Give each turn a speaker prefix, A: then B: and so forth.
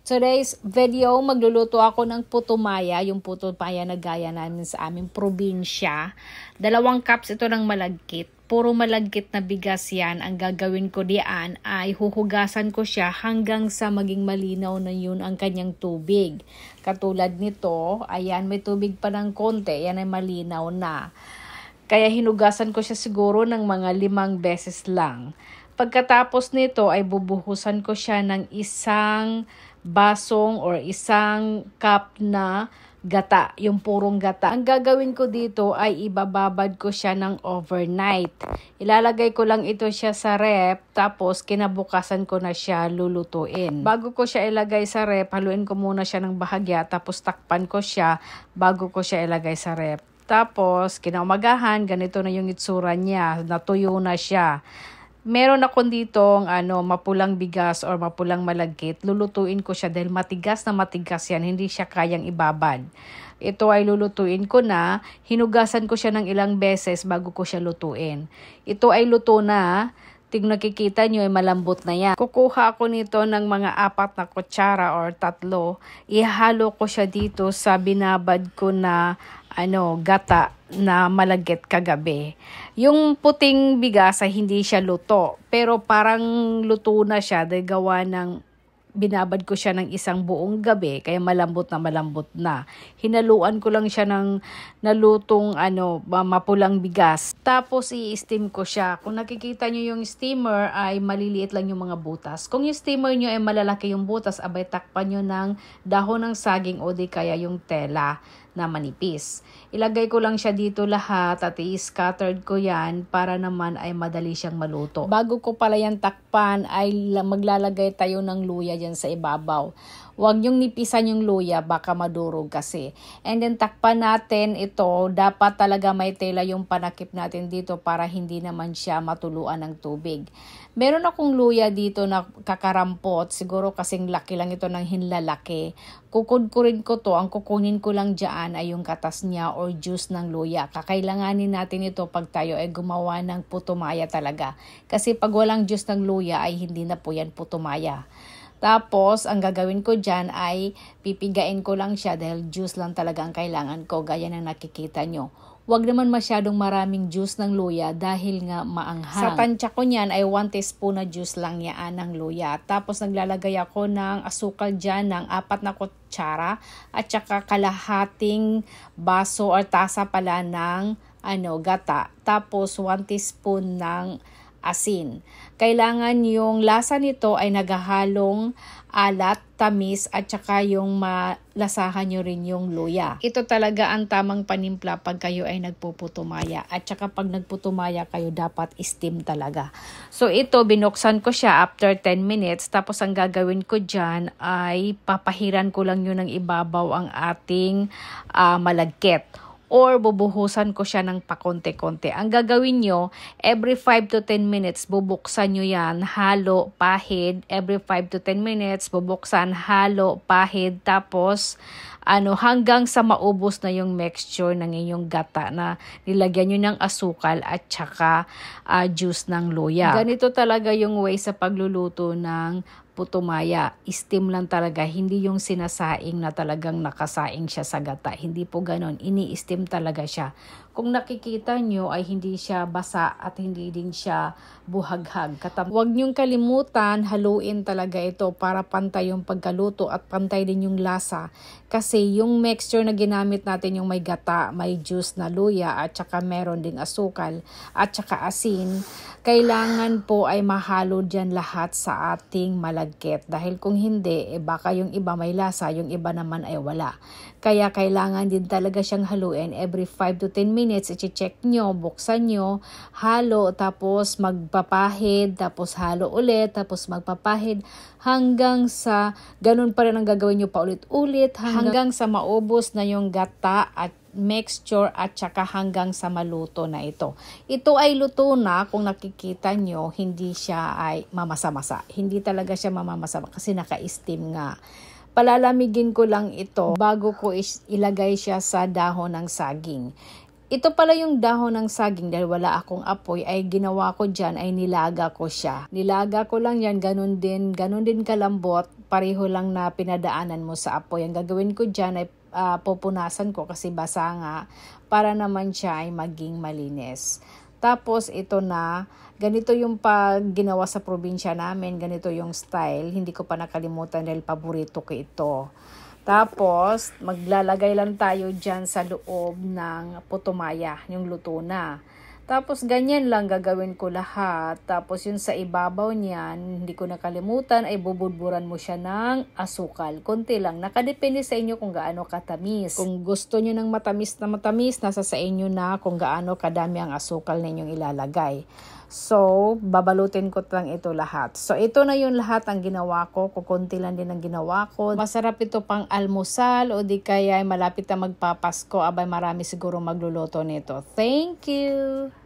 A: Today's video, magluluto ako ng putumaya, yung putumaya na gaya namin sa aming probinsya. 2 cups ito ng malagkit. Puro malagkit na bigas yan. Ang gagawin ko diyan ay huhugasan ko siya hanggang sa maging malinaw na yun ang kanyang tubig. Katulad nito, ayan, may tubig pa ng konti, yan ay malinaw na. Kaya hinugasan ko siya siguro ng mga 5 beses lang. Pagkatapos nito ay bubuhusan ko siya ng isang basong or isang cup na gata, yung purong gata. Ang gagawin ko dito ay ibababad ko siya ng overnight. Ilalagay ko lang ito siya sa rep, tapos kinabukasan ko na siya lulutuin. Bago ko siya ilagay sa rep, haluin ko muna siya ng bahagya, tapos takpan ko siya bago ko siya ilagay sa rep. Tapos, kinaumagahan, ganito na yung itsura niya, natuyo na siya. Meron ako ditong mapulang bigas or mapulang malagkit. Lulutuin ko siya dahil matigas na matigas yan. Hindi siya kayang ibabad. Ito ay lulutuin ko na. Hinugasan ko siya ng ilang beses bago ko siya lutuin. Ito ay luto na. Tingnan, nakikita nyo ay malambot na yan. Kukuha ako nito ng mga 4 na kutsara or 3. Ihalo ko siya dito sa binabad ko na gata na malagkit kagabi. Yung puting bigas ay hindi siya luto, pero parang luto na siya dahil gawa ng binabad ko siya ng isang buong gabi, kaya malambot na. Hinaluan ko lang siya ng nalutong mapulang bigas. Tapos i-steam ko siya. Kung nakikita nyo yung steamer ay maliliit lang yung mga butas. Kung yung steamer nyo ay malalaki yung butas, abay takpan nyo ng dahon ng saging o di kaya yung tela na manipis. Ilagay ko lang siya dito lahat at i-scattered ko yan para naman ay madali siyang maluto. Bago ko pala yan takpan ay maglalagay tayo ng luya dyan sa ibabaw. Huwag nyong nipisan yung luya, baka madurog kasi. And then takpan natin ito, dapat talaga may tela yung panakip natin dito para hindi naman siya matuluan ng tubig. Meron akong luya dito na kakarampot, siguro kasing laki lang ito ng hinlalaki. Kukudkurin ko to, ang kukunin ko lang dyan ay yung katas niya or juice ng luya. Kakailanganin natin ito pag tayo ay gumawa ng putumaya talaga. Kasi pag walang juice ng luya ay hindi na po yan putumaya. Tapos, ang gagawin ko dyan ay pipigain ko lang siya dahil juice lang talaga ang kailangan ko, gaya na nakikita nyo. Huwag naman masyadong maraming juice ng luya dahil nga maanghang. Sa tansya ko niyan ay 1 teaspoon na juice lang yaan ng luya. Tapos naglalagay ako ng asukal dyan ng 4 na kutsara at saka kalahating baso or tasa pala ng gata. Tapos 1 teaspoon ng asin. Kailangan yung lasa nito ay naghahalong alat, tamis at saka yung malasahan nyo rin yung luya. Ito talaga ang tamang panimpla pag kayo ay nagpuputumaya. At saka pag nagputumaya kayo dapat steam talaga. So ito binuksan ko siya after 10 minutes. Tapos ang gagawin ko dyan ay papahiran ko lang yun ng ibabaw ang ating malagkit. Or bubuhusan ko siya ng pakonte-konte. Ang gagawin nyo, every 5 to 10 minutes, bubuksan nyo yan, halo, pahid. Every 5 to 10 minutes, bubuksan, halo, pahid. Tapos, hanggang sa maubos na yung mixture ng inyong gata na nilagyan nyo ng asukal at saka juice ng luya. Ganito talaga yung way sa pagluluto ng putumaya. Steam lang talaga, hindi yung sinasaing na talagang nakasaing siya sa gata. Hindi po ganon, ini-steam talaga siya. Kung nakikita nyo ay hindi siya basa at hindi din siya buhaghag. Huwag nyong kalimutan, haluin talaga ito para pantay yung pagkaluto at pantay din yung lasa. Kasi yung mixture na ginamit natin yung may gata, may juice na luya at saka meron ding asukal at saka asin, kailangan po ay mahalo dyan lahat sa ating malagkit. Dahil kung hindi, baka yung iba may lasa, yung iba naman ay wala. Kaya kailangan din talaga siyang haluin every 5 to 10 minutes. I-check nyo, buksan nyo, halo, tapos magpapahid, tapos halo ulit, tapos magpapahid, hanggang sa ganun pa rin ang gagawin nyo paulit-ulit, hanggang sa maubos na yung gata at mixture at saka hanggang sa maluto na ito. Ito ay luto na, kung nakikita nyo, hindi siya ay mamasa-masa. Hindi talaga siya mamamasa kasi naka-steam nga. Palalamigin ko lang ito bago ko ilagay siya sa dahon ng saging. Ito pala yung dahon ng saging dahil wala akong apoy ay ginawa ko dyan ay nilaga ko siya. Nilaga ko lang yan, ganun din kalambot pareho lang na pinadaanan mo sa apoy. Ang gagawin ko dyan ay pupunasan ko kasi basa nga para naman siya ay maging malinis. Tapos ito na, ganito yung pag ginawa sa probinsya namin, ganito yung style. Hindi ko pa nakalimutan dahil paborito ko ito. Tapos, maglalagay lang tayo dyan sa loob ng putumaya, yung luto na. Tapos, ganyan lang gagawin ko lahat. Tapos, yung sa ibabaw niyan, hindi ko nakalimutan, ay bubudburan mo siya ng asukal. Konti lang. Nakadepende sa inyo kung gaano katamis. Kung gusto nyo ng matamis, nasa sa inyo na kung gaano kadami ang asukal ninyong ilalagay. So, babalutin ko lang ito lahat. So, ito na yung lahat ang ginawa ko. Kukunti lang din ang ginawa ko. Masarap ito pang almusal o di kaya malapit na magpapasko. Abay, marami siguro magluluto nito. Thank you!